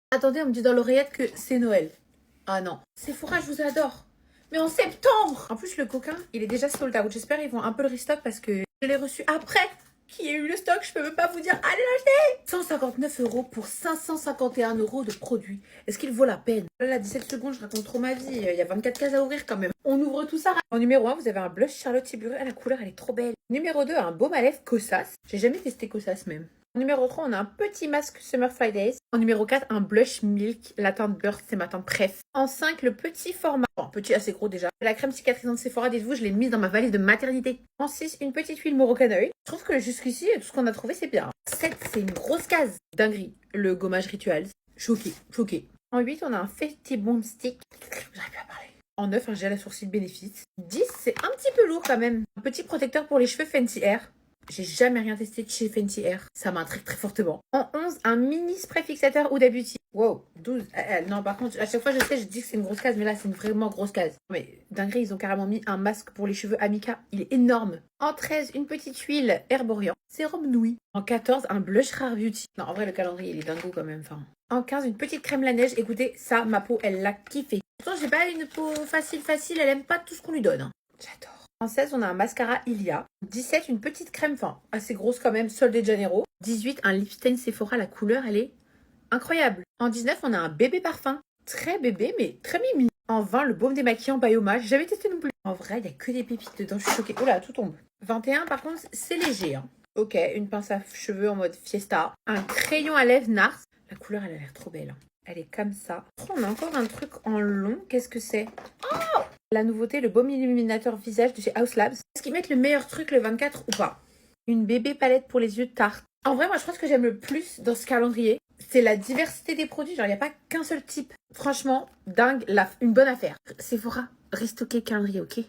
Attendez, on me dit dans l'oreillette que c'est Noël. Ah non. Sephora, je vous adore. Mais en septembre. En plus, le coquin, il est déjà sold out. J'espère qu'ils vont un peu le restock parce que je l'ai reçu après qu'il y ait eu le stock. Je peux même pas vous dire, allez l'acheter. 159 euros pour 551 euros de produits. Est-ce qu'il vaut la peine? Là, 17 secondes, je raconte trop ma vie. Il y a 24 cases à ouvrir quand même. On ouvre tout ça. En numéro 1, vous avez un blush Charlotte Tilbury. Ah, la couleur, elle est trop belle. Numéro 2, un baume à lèvres Kosas. J'ai jamais testé Kosas même. En numéro 3, on a un petit masque Summer Fridays. En numéro 4, un blush Milk. La teinte Burst, c'est ma teinte préf. En 5, le petit format. Bon, petit assez gros déjà. La crème cicatrisante Sephora, dites-vous, je l'ai mise dans ma valise de maternité. En 6, une petite huile Moroccan Oil. Je trouve que jusqu'ici, tout ce qu'on a trouvé, c'est bien. 7, c'est une grosse case. Dinguerie. Le gommage Rituals. Choqué, choqué. En 8, on a un Fenty Bomb Stick. J'arrive plus à parler. En 9, un gel à sourcils Benefit. 10, c'est un petit peu lourd quand même. Un petit protecteur pour les cheveux Fenty Air. J'ai jamais rien testé de chez Fenty Air. Ça m'intrigue très fortement. En 11, un mini spray fixateur Huda Beauty. Wow. 12. Non, par contre, à chaque fois, je sais, je dis que c'est une grosse case, mais là, c'est une vraiment grosse case. Mais dinguerie, ils ont carrément mis un masque pour les cheveux Amica. Il est énorme. En 13, une petite huile Herborian. Sérum Nouilles. En 14, un blush Rare Beauty. Non, en vrai, le calendrier, il est dingo quand même. Enfin. En 15, une petite crème la neige. Écoutez, ça, ma peau, elle l'a kiffé. Pourtant, j'ai pas une peau facile. Elle aime pas tout ce qu'on lui donne. Hein. J'adore. En 16, on a un mascara Ilia. 17, une petite crème fin, assez grosse quand même, Sol de Janeiro. 18, un lip stain Sephora. La couleur, elle est incroyable. En 19, on a un bébé parfum. Très bébé, mais très mimi. En 20, le baume démaquillant Bioma. J'ai jamais testé non plus. En vrai, il n'y a que des pépites dedans. Je suis choquée. Oh là, tout tombe. 21, par contre, c'est léger. Hein. Ok, une pince à cheveux en mode fiesta. Un crayon à lèvres Nars. La couleur, elle a l'air trop belle. Hein. Elle est comme ça. Oh, on a encore un truc en long. Qu'est-ce que c'est? Oh, la nouveauté, le baume illuminateur visage de chez House Labs. Est-ce qu'ils mettent le meilleur truc le 24 ou pas? Une bébé palette pour les yeux Tarte. En vrai, moi, je pense que j'aime le plus dans ce calendrier, c'est la diversité des produits. Genre, il n'y a pas qu'un seul type. Franchement, dingue, une bonne affaire. Sephora, restocker calendrier, ok?